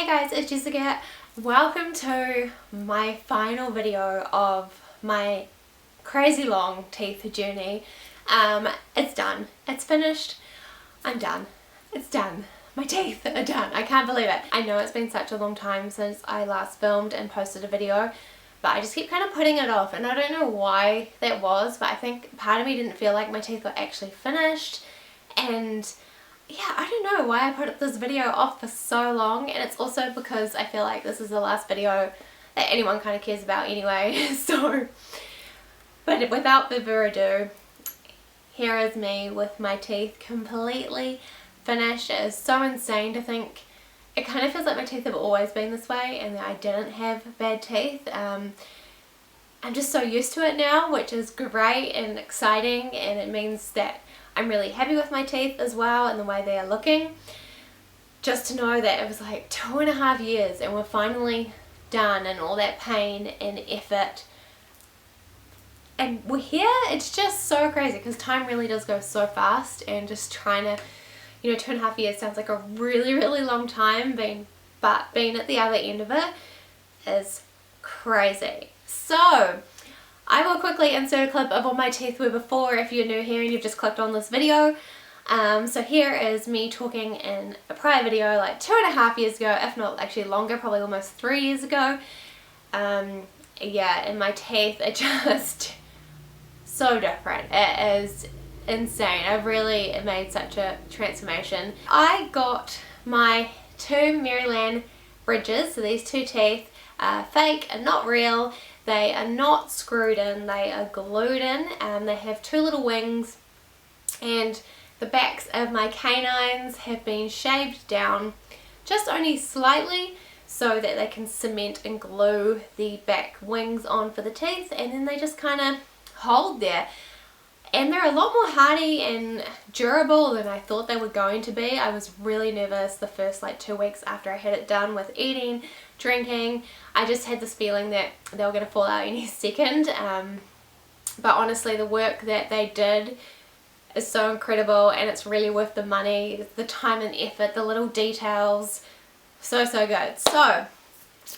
guys, it's Jessica. Welcome to my final video of my crazy long teeth journey. It's done. It's finished. I'm done. It's done. My teeth are done. I can't believe it. I know it's been such a long time since I last filmed and posted a video, but I just keep kind of putting it off, and I don't know why that was, but I think part of me didn't feel like my teeth were actually finished. And yeah, I don't know why I put this video off for so long, and it's also because I feel like this is the last video that anyone kind of cares about anyway. But without further ado, here is me with my teeth completely finished. It is so insane to think. It kind of feels like my teeth have always been this way and that I didn't have bad teeth. I'm just so used to it now, which is great and exciting, and it means that I'm really happy with my teeth as well and the way they are looking. Just to know that it was like 2.5 years and we're finally done, and all that pain and effort, and we're here. It's just so crazy because time really does go so fast, and just trying to, you know, 2.5 years sounds like a really long time, but being at the other end of it is crazy. So I will quickly insert a clip of what my teeth were before if you're new here and you've just clicked on this video. So here is me talking in a prior video like 2.5 years ago, if not actually longer, probably almost 3 years ago. Yeah, and my teeth are just so different. It is insane. I've really made such a transformation. I got my two Maryland bridges, so these two teeth are fake and not real. They are not screwed in, they are glued in. They have two little wings, and the backs of my canines have been shaved down just only slightly so that they can cement and glue the back wings on for the teeth, and then they just kind of hold there. And they're a lot more hardy and durable than I thought they were going to be. I was really nervous the first like 2 weeks after I had it done with eating, drinking. I just had this feeling that they were going to fall out any second. But honestly, the work that they did is so incredible, and it's really worth the money, the time and effort, the little details. So good. So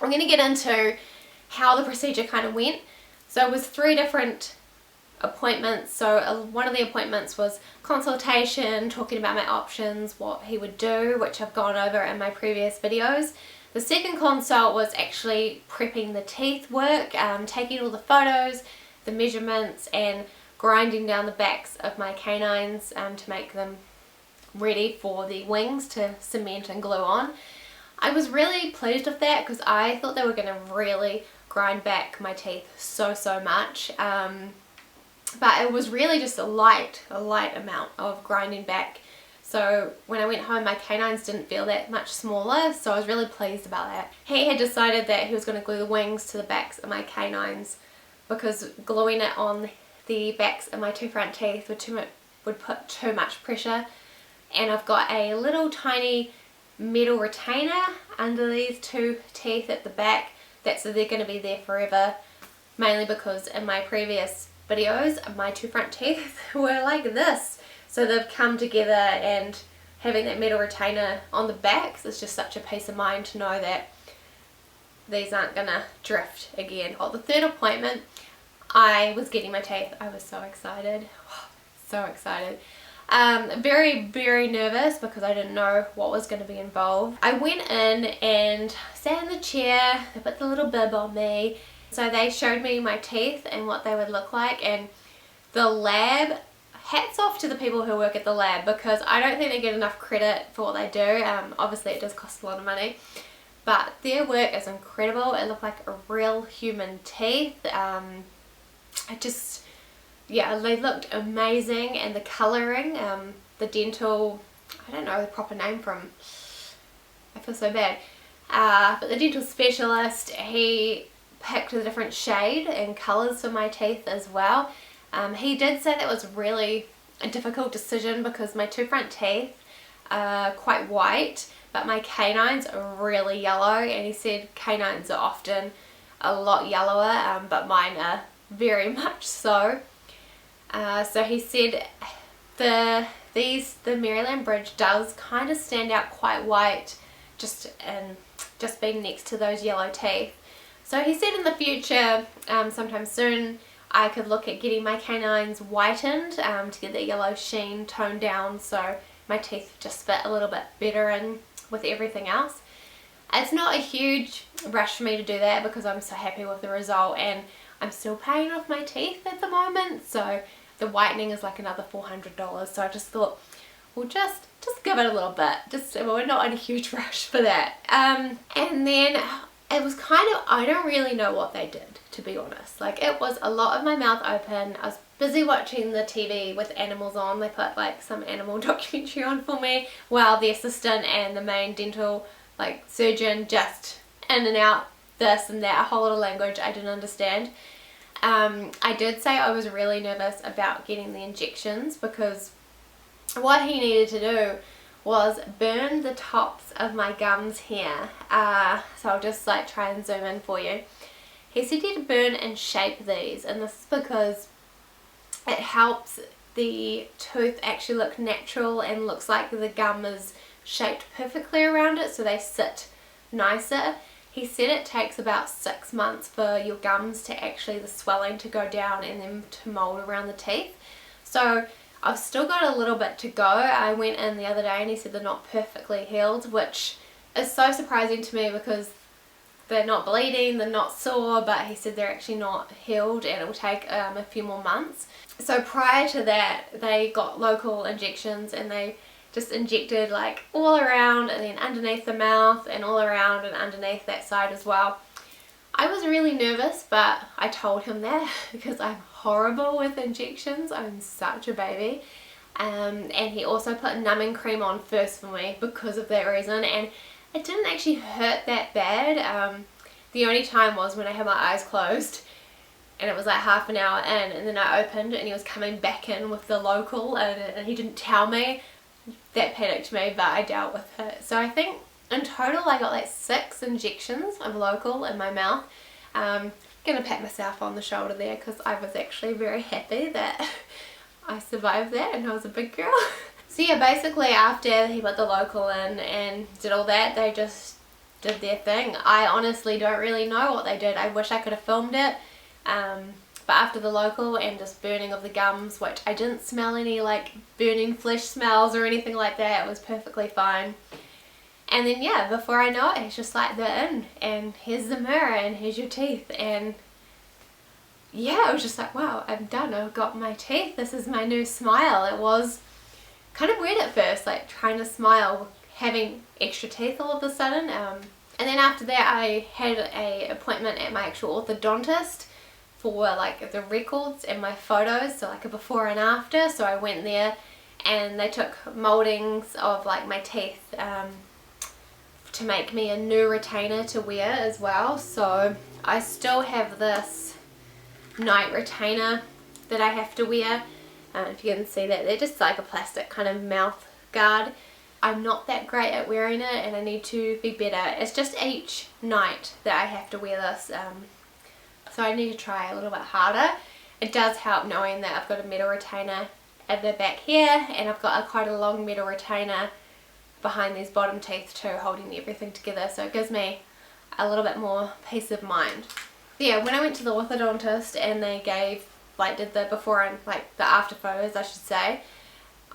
I'm going to get into how the procedure kind of went. So it was 3 different appointments. So one of the appointments was consultation, talking about my options, what he would do, which I've gone over in my previous videos. The second consult was actually prepping the teeth work, taking all the photos, the measurements, and grinding down the backs of my canines to make them ready for the wings to cement and glue on. I was really pleased with that because I thought they were going to really grind back my teeth so much. But it was really just a light amount of grinding back. So when I went home, my canines didn't feel that much smaller, so I was really pleased about that. He had decided that he was going to glue the wings to the backs of my canines because gluing it on the backs of my 2 front teeth would put too much pressure. And I've got a little tiny metal retainer under these 2 teeth at the back. So they're going to be there forever, mainly because in my previous videos my 2 front teeth were like this, so they've come together, and having that metal retainer on the backs is just such a peace of mind to know that these aren't gonna drift again. The third appointment, I was getting my teeth. I was so excited, so excited. Very nervous because I didn't know what was going to be involved. I went in and sat in the chair. They put the little bib on me. So they showed me my teeth and what they would look like, and the lab, hats off to the people who work at the lab because I don't think they get enough credit for what they do. Obviously it does cost a lot of money, but their work is incredible. It looked like a real human teeth. Yeah, they looked amazing, and the colouring, the dental, I don't know the proper name for him, I feel so bad, but the dental specialist, he picked a different shade and colours for my teeth as well. He did say that was really a difficult decision because my 2 front teeth are quite white, but my canines are really yellow, and he said canines are often a lot yellower, but mine are very much so. So he said the Maryland Bridge does kind of stand out quite white just in just being next to those yellow teeth. So he said in the future, sometime soon, I could look at getting my canines whitened to get the yellow sheen toned down so my teeth just fit a little bit better in with everything else. It's not a huge rush for me to do that because I'm so happy with the result, and I'm still paying off my teeth at the moment, so the whitening is like another $400. So I just thought, we'll just give it a little bit. We're not in a huge rush for that. And then it was kind of, I don't really know what they did, to be honest. Like, it was a lot of my mouth open. I was busy watching the TV with animals on. They put like some animal documentary on for me while the assistant and the main dental like surgeon just in and out this and that, a whole lot of language I didn't understand. I did say I was really nervous about getting the injections because what he needed to do was burn the tops of my gums here. So I'll just like try and zoom in for you. He said he had to burn and shape these, and this is because it helps the tooth actually look natural and looks like the gum is shaped perfectly around it so they sit nicer. He said it takes about 6 months for your gums to actually, the swelling to go down and then to mold around the teeth. So I've still got a little bit to go. I went in the other day and he said they're not perfectly healed, which is so surprising to me because they're not bleeding, they're not sore, but he said they're actually not healed and it will take a few more months. So prior to that, they got local injections and they just injected like all around and then underneath the mouth and all around and underneath that side as well. I was really nervous, but I told him that because I'm horrible with injections. I'm such a baby. And he also put numbing cream on first for me because of that reason, and it didn't actually hurt that bad. The only time was when I had my eyes closed and it was like half an hour in, and then I opened and he was coming back in with the local and he didn't tell me. That panicked me, but I dealt with it. So I think in total I got like 6 injections of local in my mouth. Gonna pat myself on the shoulder there because I was actually very happy that I survived that and I was a big girl. So yeah, basically after he put the local in and did all that, they just did their thing. I honestly don't really know what they did. I wish I could have filmed it. But after the local and just burning of the gums, which I didn't smell any like burning flesh smells or anything like that, it was perfectly fine. And then yeah, before I know it, it's just like they're in, and here's the mirror and here's your teeth, and yeah, I was just like, wow, I'm done, I've got my teeth, this is my new smile. It was kind of weird at first, like trying to smile, having extra teeth all of a sudden. And then after that I had an appointment at my actual orthodontist for like the records and my photos, so like a before and after. So I went there and they took moldings of like my teeth to make me a new retainer to wear as well. So I still have this night retainer that I have to wear. If you can see that, they're just like a plastic kind of mouth guard. I'm not that great at wearing it and I need to be better. It's just each night that I have to wear this. So I need to try a little bit harder. It does help knowing that I've got a metal retainer at the back here, and I've got quite a long metal retainer behind these bottom teeth too, holding everything together, so it gives me a little bit more peace of mind. Yeah, when I went to the orthodontist and they did the before and like the after photos, I should say,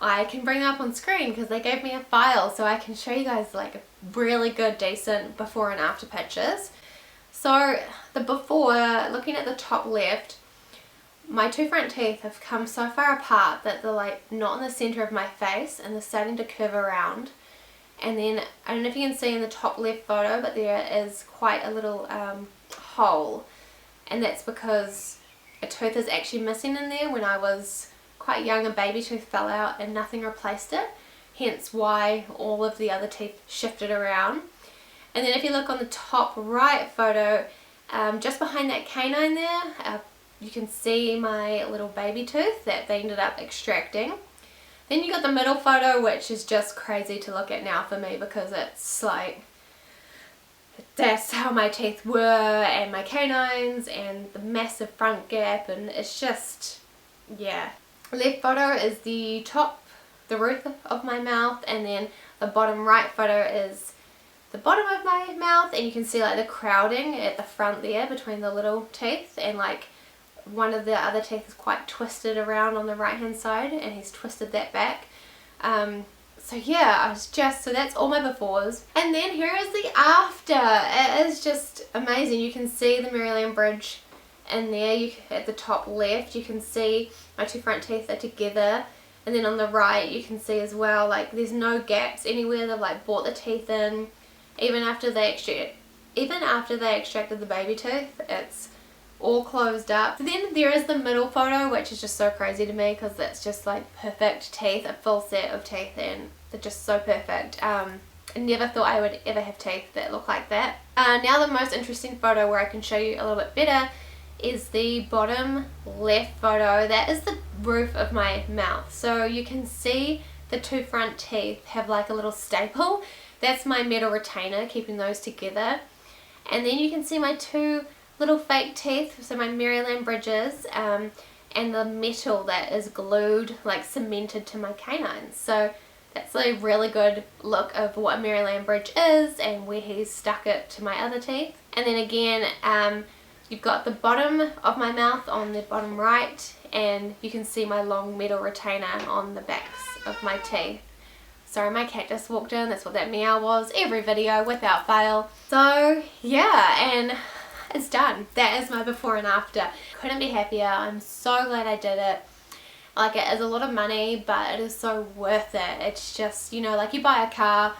I can bring them up on screen because they gave me a file so I can show you guys like really good, decent before and after pictures. So the before, looking at the top left, my 2 front teeth have come so far apart that they're like not in the center of my face and they're starting to curve around. And then, I don't know if you can see in the top left photo, but there is quite a little hole. And that's because a tooth is actually missing in there. When I was quite young, a baby tooth fell out and nothing replaced it. Hence why all of the other teeth shifted around. And then if you look on the top right photo, just behind that canine there, you can see my little baby tooth that they ended up extracting. Then you got the middle photo, which is just crazy to look at now for me because it's like, that's how my teeth were, and my canines and the massive front gap, and it's just, yeah. Left photo is the top, the roof of my mouth, and then the bottom right photo is the bottom of my mouth, and you can see like the crowding at the front there between the little teeth, and like one of the other teeth is quite twisted around on the right hand side, and he's twisted that back. So yeah, so that's all my befores. And then here is the after. It is just amazing. You can see the Maryland Bridge in there. At the top left, you can see my two front teeth are together. And then on the right, you can see as well, like there's no gaps anywhere. They've like brought the teeth in. Even after they extracted the baby tooth, it's all closed up. Then there is the middle photo, which is just so crazy to me because that's just like perfect teeth, a full set of teeth, and they're just so perfect. I never thought I would ever have teeth that look like that. Now the most interesting photo where I can show you a little bit better is the bottom left photo. That is the roof of my mouth. So you can see the two front teeth have like a little staple. That's my metal retainer keeping those together. And then you can see my two little fake teeth, so my Maryland bridges, and the metal that is glued, like cemented to my canines. So that's a really good look of what a Maryland bridge is and where he's stuck it to my other teeth. And then again, you've got the bottom of my mouth on the bottom right, and you can see my long metal retainer on the backs of my teeth. Sorry, my cat just walked in. That's what that meow was. Every video without fail. So yeah, and it's done. That is my before and after. Couldn't be happier. I'm so glad I did it. Like, it is a lot of money, but it is so worth it. It's just, you know, like you buy a car,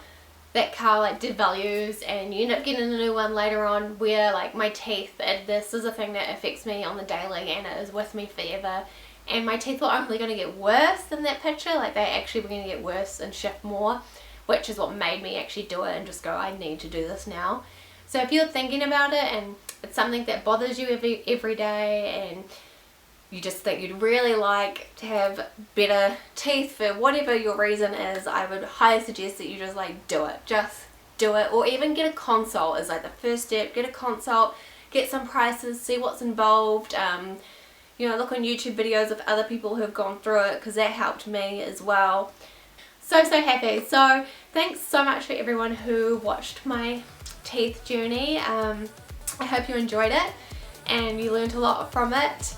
that car like devalues, and you end up getting a new one later on, where like my teeth, and this is a thing that affects me on the daily, and it is with me forever. And my teeth were only going to get worse than that picture. Like, they actually were going to get worse and shift more, which is what made me actually do it and just go, I need to do this now. So if you're thinking about it and it's something that bothers you every day, and you just think you'd really like to have better teeth for whatever your reason is, I would highly suggest that you just like do it. Just do it. Or even get a consult is like the first step. Get a consult, get some prices, see what's involved. You know, look on YouTube videos of other people who have gone through it, because that helped me as well. So happy. So thanks so much for everyone who watched my teeth journey. I hope you enjoyed it and you learned a lot from it.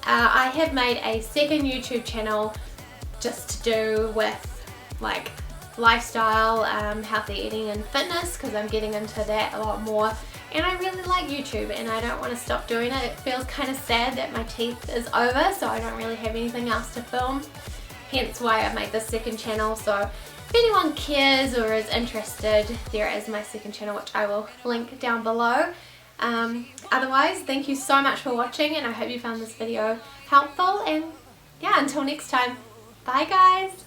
I have made a second YouTube channel just to do with like lifestyle, healthy eating and fitness, because I'm getting into that a lot more. And I really like YouTube, and I don't want to stop doing it. It feels kind of sad that my teeth is over, so I don't really have anything else to film. Hence why I made this second channel. So if anyone cares or is interested, there is my second channel, which I will link down below. Otherwise, thank you so much for watching, and I hope you found this video helpful. And yeah, until next time, bye guys!